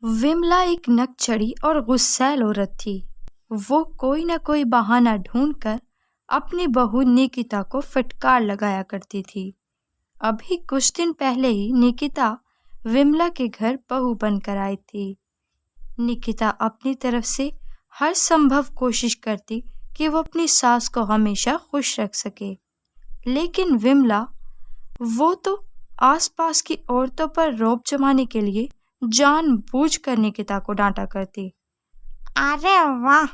विमला एक नकचढ़ी और गुस्सैल औरत थी। वो कोई न कोई बहाना ढूंढकर अपनी बहू निकिता को फटकार लगाया करती थी। अभी कुछ दिन पहले ही निकिता विमला के घर बहू बनकर आई थी। निकिता अपनी तरफ से हर संभव कोशिश करती कि वो अपनी सास को हमेशा खुश रख सके, लेकिन विमला वो तो आसपास की औरतों पर रौब जमाने के लिए जानबूझकर निकिता को डांटा करती। अरे वाह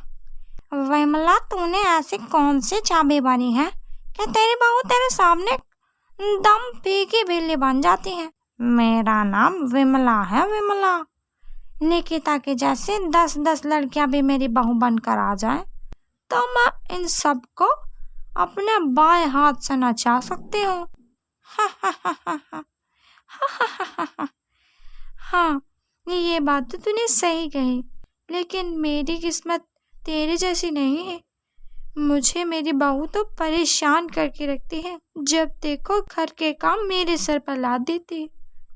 विमला, तूने ऐसी कौन सी चाबी बनी है कि तेरी बहू तेरे सामने दम पी की बिल्ली बन जाती है। मेरा नाम विमला है, विमला। निकिता की जैसी 10-10 लड़कियां भी मेरी बहू बनकर आ जाए तो मैं इन सबको अपने बाएं हाथ से नचा सकती हूँ। हाँ, ये बात तो तूने सही कही, लेकिन मेरी किस्मत तेरे जैसी नहीं है। मुझे मेरी बहू तो परेशान करके रखती है। जब देखो घर के काम मेरे सर पर लाद देती।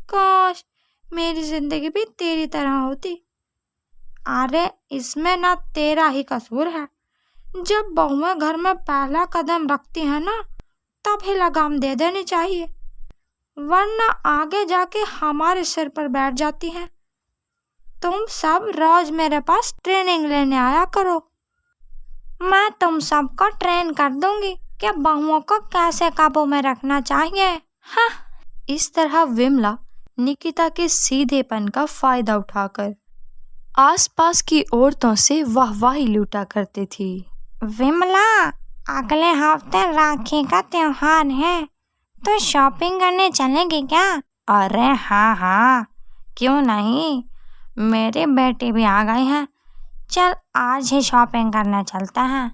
काश मेरी जिंदगी भी तेरी तरह होती। अरे इसमें ना तेरा ही कसूर है। जब बहुएं घर में पहला कदम रखती है ना, तभी लगाम दे देनी चाहिए, वरना आगे जाके हमारे सिर पर बैठ जाती है। तुम सब रोज मेरे पास ट्रेनिंग लेने आया करो। मैं तुम सबको ट्रेन कर दूंगी कि बहुओं को कैसे काबू में रखना चाहिए। हाँ। इस तरह विमला निकिता के सीधेपन का फायदा उठाकर आसपास की औरतों से वाहवाही लूटा करती थी। विमला, अगले हफ्ते राखी का त्योहार है, तो शॉपिंग करने चलेगी क्या? अरे हाँ, क्यों नहीं, मेरी बेटी भी आ गई है। चल आज ही शॉपिंग करने चलता है।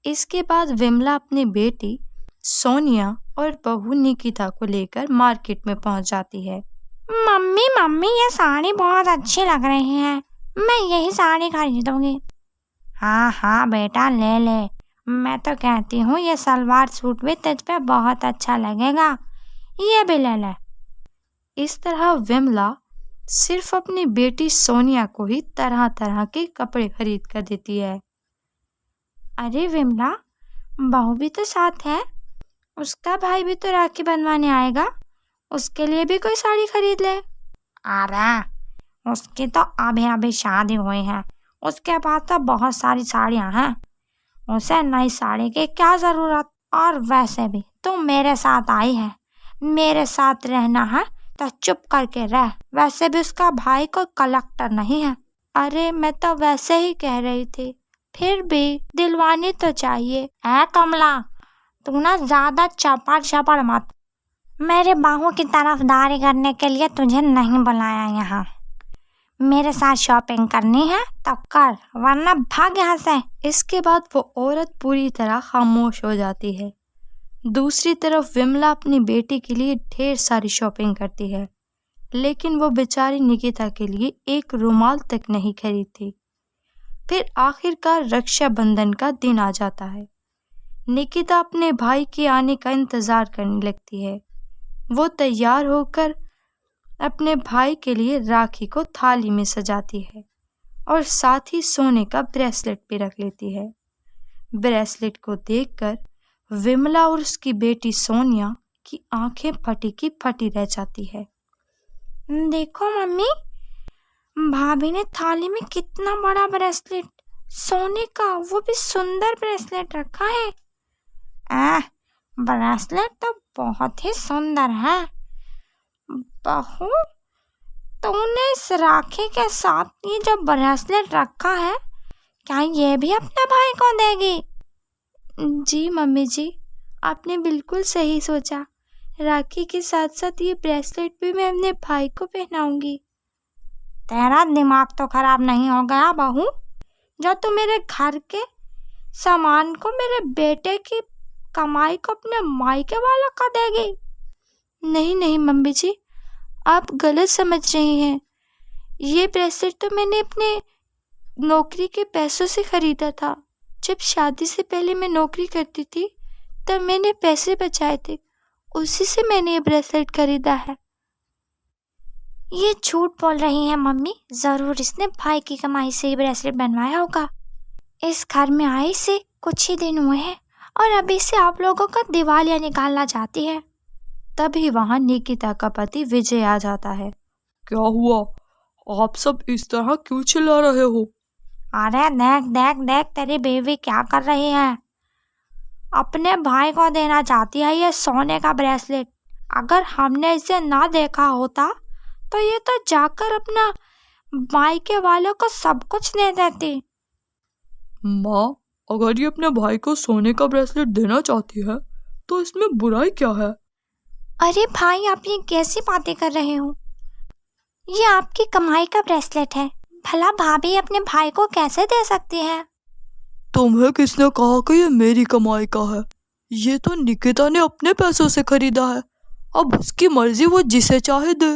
इसके बाद विमला अपनी बेटी सोनिया और बहू निकिता को लेकर मार्केट में पहुंच जाती है। मम्मी ये साड़ी बहुत अच्छी लग रही है, मैं यही साड़ी खरीदूंगी। हाँ बेटा ले, मैं तो कहती हूँ ये सलवार सूट भी तुझ पे बहुत अच्छा लगेगा, ये भी ले। इस तरह विमला सिर्फ अपनी बेटी सोनिया को ही तरह तरह के कपड़े खरीद कर देती है। अरे विमला, बहू भी तो साथ है, उसका भाई भी तो राखी बनवाने आएगा, उसके लिए भी कोई साड़ी खरीद ले। अरे उसकी तो अभी शादी हुई है, उसके पास तो बहुत सारी साड़ियाँ हैं, उसे नई साड़ी की क्या जरूरत। और वैसे भी तू मेरे साथ आई है, मेरे साथ रहना है तो चुप करके रह। वैसे भी उसका भाई कोई कलेक्टर नहीं है। अरे मैं तो वैसे ही कह रही थी, फिर भी दिलवानी तो चाहिए। है कमला, तू ना ज्यादा चपड़ मत। मेरे बहू की तरफदारी करने के लिए तुझे नहीं बुलाया यहाँ। मेरे साथ शॉपिंग करनी है तो कर, वरना भाग यहाँ से। इसके बाद वो औरत पूरी तरह खामोश हो जाती है। दूसरी तरफ विमला अपनी बेटी के लिए ढेर सारी शॉपिंग करती है, लेकिन वो बेचारी निकिता के लिए एक रुमाल तक नहीं खरीदती। फिर आखिरकार रक्षाबंधन का दिन आ जाता है। निकिता अपने भाई के आने का इंतजार करने लगती है। वो तैयार होकर अपने भाई के लिए राखी को थाली में सजाती है और साथ ही सोने का ब्रेसलेट भी रख लेती है। ब्रेसलेट को देखकर विमला और उसकी बेटी सोनिया की आंखें फटी की फटी रह जाती है। देखो मम्मी, भाभी ने थाली में कितना बड़ा ब्रेसलेट, सोने का, वो भी सुंदर ब्रेसलेट रखा है। ब्रेसलेट तो बहुत ही सुंदर है। बहू, तूने इस राखी के साथ ये जो ब्रेसलेट रखा है, क्या ये भी अपने भाई को देगी? जी मम्मी जी, आपने बिल्कुल सही सोचा। राखी के साथ साथ ये ब्रेसलेट भी मैं अपने भाई को पहनाऊंगी। तेरा दिमाग तो खराब नहीं हो गया बहू, जो तू मेरे घर के सामान को, मेरे बेटे की कमाई को अपने मायके वालों को देगी? नहीं मम्मी जी, आप गलत समझ रही हैं। ये ब्रेसलेट तो मैंने अपने नौकरी के पैसों से खरीदा था। जब शादी से पहले मैं नौकरी करती थी तब मैंने पैसे बचाए थे, उसी से मैंने ये ब्रेसलेट खरीदा है। ये झूठ बोल रही है मम्मी, जरूर इसने भाई की कमाई से ही ब्रेसलेट बनवाया होगा। इस घर में आए से कुछ ही दिन हुए हैं और अभी से आप लोगों का दिवालिया निकालना चाहती है। तभी वहां निकिता का पति विजय आ जाता है। क्या हुआ? आप सब इस तरह क्यों चिल्ला रहे हो? अरे देख देख देख तेरी बीवी क्या कर रही है। अपने भाई को देना चाहती है ये सोने का ब्रेसलेट। अगर हमने इसे ना देखा होता तो ये तो जाकर अपना मायके वालों को सब कुछ दे देती। माँ, अगर ये अपने भाई को सोने का ब्रेसलेट देना चाहती है तो इसमें बुराई क्या है? अरे भाई, आप ये कैसी बातें कर रहे हो? ये आपकी कमाई का ब्रेसलेट है, भला भाभी अपने भाई को कैसे दे सकती है? तुम्हें किसने कहा कि ये मेरी कमाई का है? ये तो निकिता ने अपने पैसों से खरीदा है। अब उसकी मर्जी, वो जिसे चाहे दे।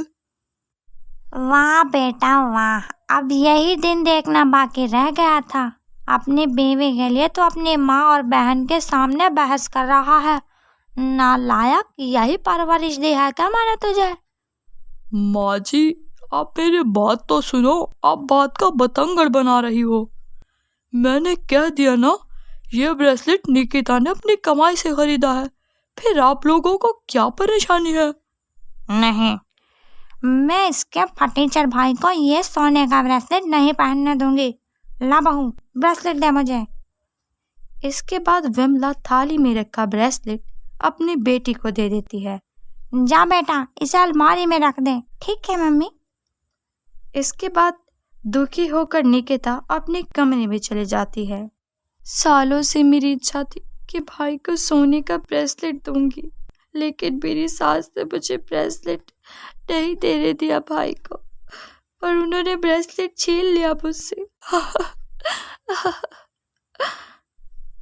वाह बेटा वाह, अब यही दिन देखना बाकी रह गया था। अपनी बीवी के लिए तो अपनी माँ और बहन के सामने बहस कर रहा है। नालायक, यही परवरिश दी है क्या मैंने तुझे? माँ जी, आप मेरी बात तो सुनो। आप बात का बतंगड़ बना रही हो। मैंने कह दिया ना, ये ब्रेसलेट निकिता ने अपनी कमाई से खरीदा है। फिर आप लोगों को क्या परेशानी है? नहीं, मैं इसके फटीचर भाई को ये सोने का ब्रेसलेट नहीं पहनने दूंगी। ला बहू, ब्रेसलेट दे मुझे। इसके बाद विमला थाली में रखा ब्रेसलेट अपनी बेटी को दे देती है। जा बेटा, इसे अलमारी में रख दे। ठीक है मम्मी। इसके बाद दुखी होकर निकिता अपने कमरे में चली जाती है। सालों से मेरी इच्छा थी कि भाई को सोने का ब्रेसलेट दूंगी, लेकिन मेरी सास ने मुझे ब्रेसलेट नहीं देने दिया भाई को, और उन्होंने ब्रेसलेट छीन लिया मुझसे।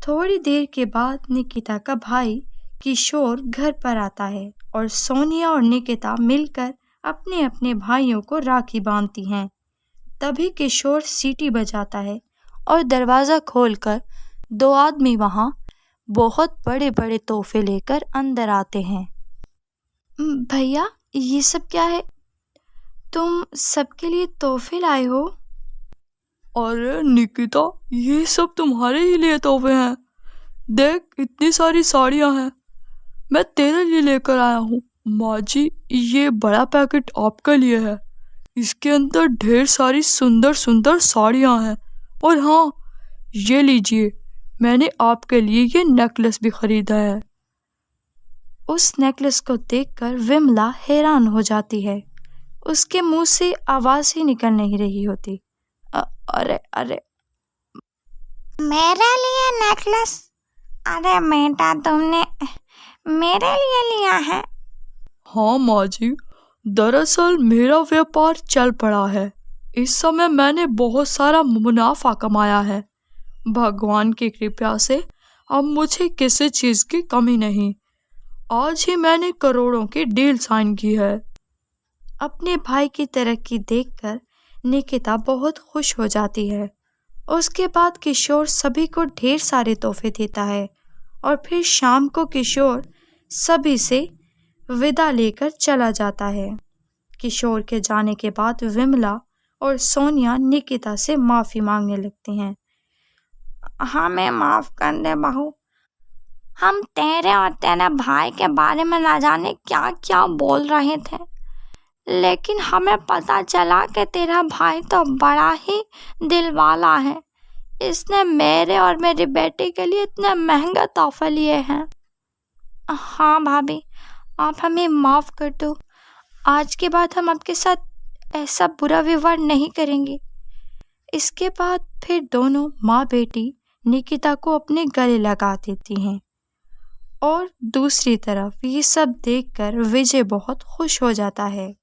थोड़ी देर के बाद निकिता का भाई किशोर घर पर आता है और सोनिया और निकिता मिलकर अपने अपने भाइयों को राखी बांधती हैं। तभी किशोर सीटी बजाता है और दरवाज़ा खोलकर दो आदमी वहाँ बहुत बड़े बड़े तोहफे लेकर अंदर आते हैं। भैया, ये सब क्या है? तुम सबके लिए तोहफे लाए हो? अरे निकिता, ये सब तुम्हारे ही लिए तोहफे हैं। देख, इतनी सारी साड़ियाँ हैं, मैं तेरे लिए लेकर आया हूँ। माँ जी, ये बड़ा पैकेट आपके लिए है। इसके अंदर ढेर सारी सुंदर सुंदर साड़ियाँ हैं। और हाँ, ये लीजिए, मैंने आपके लिए ये नेकलेस भी खरीदा है। उस नेकलेस को देखकर विमला हैरान हो जाती है। उसके मुंह से आवाज़ ही निकल नहीं रही होती। अरे अरे, मेरे लिए नेकलेस? अरे बेटा, तुमने मेरे लिए लिया है? हाँ माँ जी, दरअसल मेरा व्यापार चल पड़ा है। इस समय मैंने बहुत सारा मुनाफा कमाया है। भगवान की कृपा से अब मुझे किसी चीज़ की कमी नहीं। आज ही मैंने करोड़ों की डील साइन की है। अपने भाई की तरक्की देखकर निकिता बहुत खुश हो जाती है। उसके बाद किशोर सभी को ढेर सारे तोहफे देता है और फिर शाम को किशोर सभी से विदा लेकर चला जाता है। किशोर के जाने के बाद विमला और सोनिया निकिता से माफ़ी मांगने लगती हैं। हमें माफ़ कर दे बहू, हम तेरे और तेरे भाई के बारे में ना जाने क्या क्या बोल रहे थे, लेकिन हमें पता चला कि तेरा भाई तो बड़ा ही दिल वाला है। इसने मेरे और मेरी बेटी के लिए इतने महंगे तोहफे लिए हैं। हाँ भाभी, आप हमें माफ़ कर दो। आज के बाद हम आपके साथ ऐसा बुरा व्यवहार नहीं करेंगे। इसके बाद फिर दोनों माँ बेटी निकिता को अपने गले लगा देती हैं। और दूसरी तरफ ये सब देखकर विजय बहुत खुश हो जाता है।